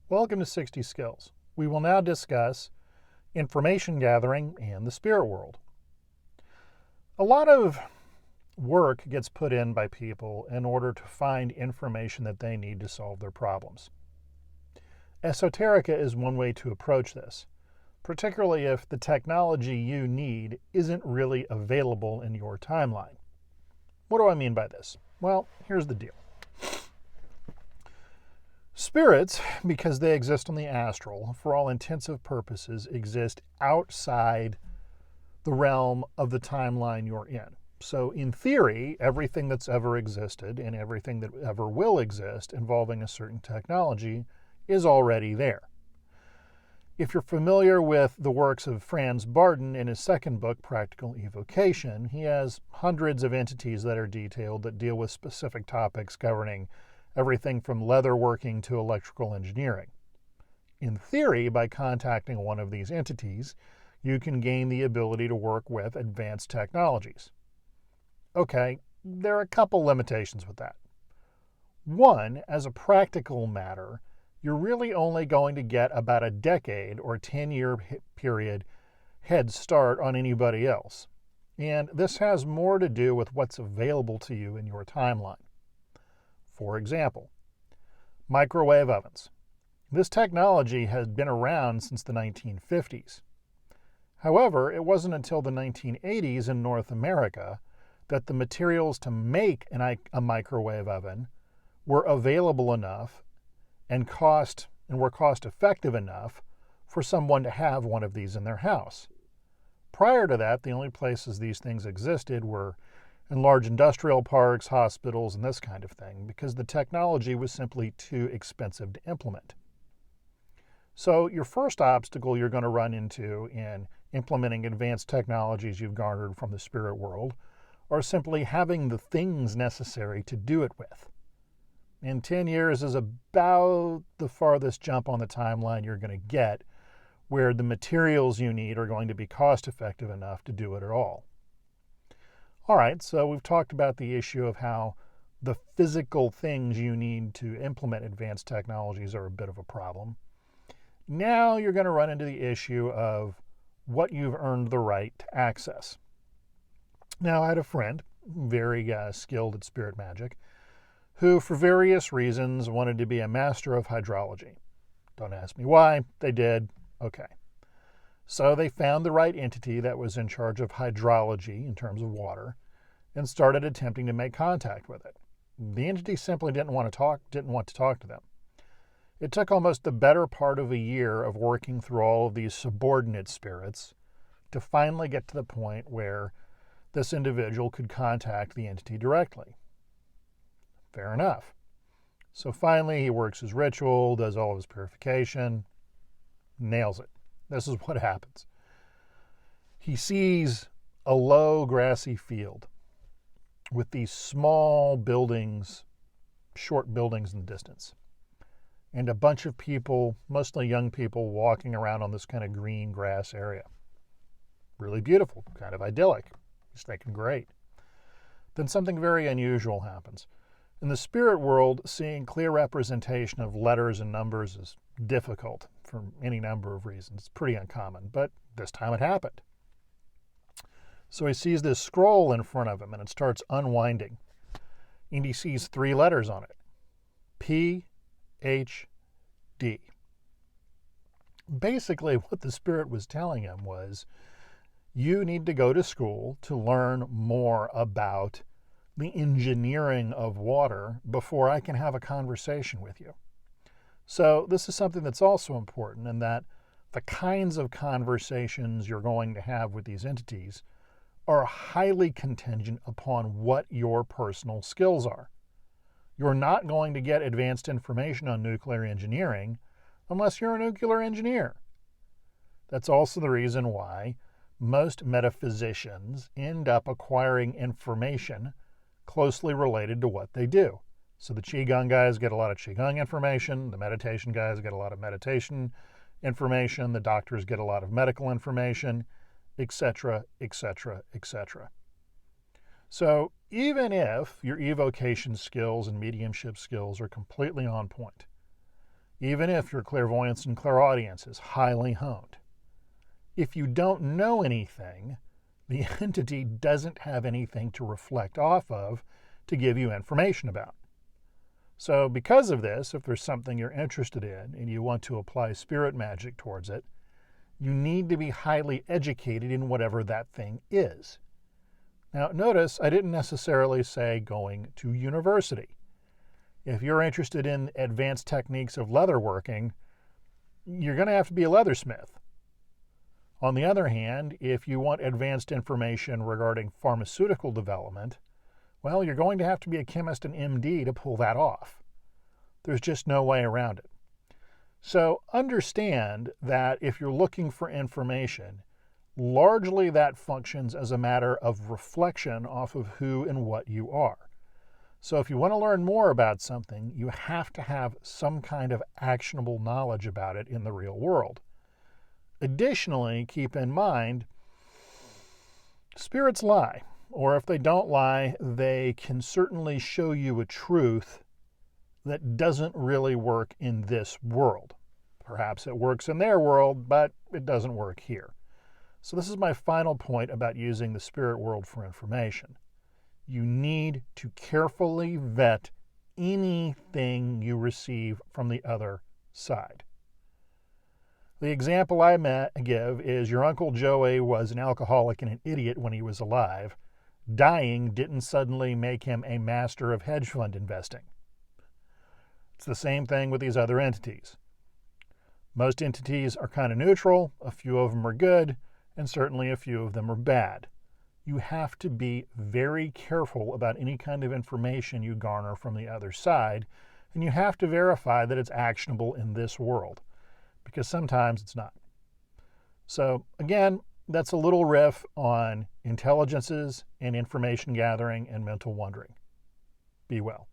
Welcome to 60 Skills. We will now discuss information gathering and the spirit world. A lot of work gets put in by people in order to find information that they need to solve their problems. Esoterica is one way to approach this, particularly if the technology you need isn't really available in your timeline. What do I mean by this? Well, here's the deal. Spirits, because they exist on the astral, for all intensive purposes, exist outside the realm of the timeline you're in. So in theory, everything that's ever existed and everything that ever will exist involving a certain technology is already there. If you're familiar with the works of Franz Barton in his second book, Practical Evocation, he has hundreds of entities that are detailed that deal with specific topics governing everything from leatherworking to electrical engineering. In theory, by contacting one of these entities, you can gain the ability to work with advanced technologies. Okay, there are a couple limitations with that. One, as a practical matter, you're really only going to get about a decade or 10-year period head start on anybody else. And this has more to do with what's available to you in your timeline. For example, microwave ovens. This technology has been around since the 1950s. However, it wasn't until the 1980s in North America that the materials to make a microwave oven were available enough and were cost effective enough for someone to have one of these in their house. Prior to that, the only places these things existed were in large industrial parks, hospitals, and this kind of thing, because the technology was simply too expensive to implement. So your first obstacle you're going to run into in implementing advanced technologies you've garnered from the spirit world are simply having the things necessary to do it with. And 10 years is about the farthest jump on the timeline you're going to get where the materials you need are going to be cost effective enough to do it at all. All right, so we've talked about the issue of how the physical things you need to implement advanced technologies are a bit of a problem. Now you're going to run into the issue of what you've earned the right to access. Now, I had a friend, very skilled at spirit magic, who for various reasons wanted to be a master of hydrology. Don't ask me why, they did, okay. So they found the right entity that was in charge of hydrology in terms of water and started attempting to make contact with it. The entity simply didn't want to talk to them. It took almost the better part of a year of working through all of these subordinate spirits to finally get to the point where this individual could contact the entity directly. Fair enough. So finally he works his ritual, does all of his purification, nails it. This is what happens. He sees a low grassy field with these small buildings, short buildings in the distance, and a bunch of people, mostly young people, walking around on this kind of green grass area. Really beautiful, kind of idyllic. He's thinking, great. Then something very unusual happens. In the spirit world, seeing clear representation of letters and numbers is difficult for any number of reasons. It's pretty uncommon, but this time it happened. So he sees this scroll in front of him and it starts unwinding. And he sees 3 letters on it. P-H-D. Basically, what the spirit was telling him was, you need to go to school to learn more about the engineering of water before I can have a conversation with you. So this is something that's also important in that the kinds of conversations you're going to have with these entities are highly contingent upon what your personal skills are. You're not going to get advanced information on nuclear engineering unless you're a nuclear engineer. That's also the reason why most metaphysicians end up acquiring information closely related to what they do. So the Qigong guys get a lot of Qigong information, the meditation guys get a lot of meditation information, the doctors get a lot of medical information, etc., etc., etc. So even if your evocation skills and mediumship skills are completely on point, even if your clairvoyance and clairaudience is highly honed. If you don't know anything, the entity doesn't have anything to reflect off of to give you information about. So because of this, if there's something you're interested in and you want to apply spirit magic towards it, you need to be highly educated in whatever that thing is. Now notice I didn't necessarily say going to university. If you're interested in advanced techniques of leatherworking, you're going to have to be a leathersmith. On the other hand, if you want advanced information regarding pharmaceutical development, well, you're going to have to be a chemist and MD to pull that off. There's just no way around it. So understand that if you're looking for information, largely that functions as a matter of reflection off of who and what you are. So if you want to learn more about something, you have to have some kind of actionable knowledge about it in the real world. Additionally, keep in mind, spirits lie, or if they don't lie, they can certainly show you a truth that doesn't really work in this world. Perhaps it works in their world, but it doesn't work here. So this is my final point about using the spirit world for information. You need to carefully vet anything you receive from the other side. The example I give is your Uncle Joey was an alcoholic and an idiot when he was alive. Dying didn't suddenly make him a master of hedge fund investing. It's the same thing with these other entities. Most entities are kind of neutral, a few of them are good, and certainly a few of them are bad. You have to be very careful about any kind of information you garner from the other side, and you have to verify that it's actionable in this world, because sometimes it's not. So again, that's a little riff on intelligences and information gathering and mental wondering. Be well.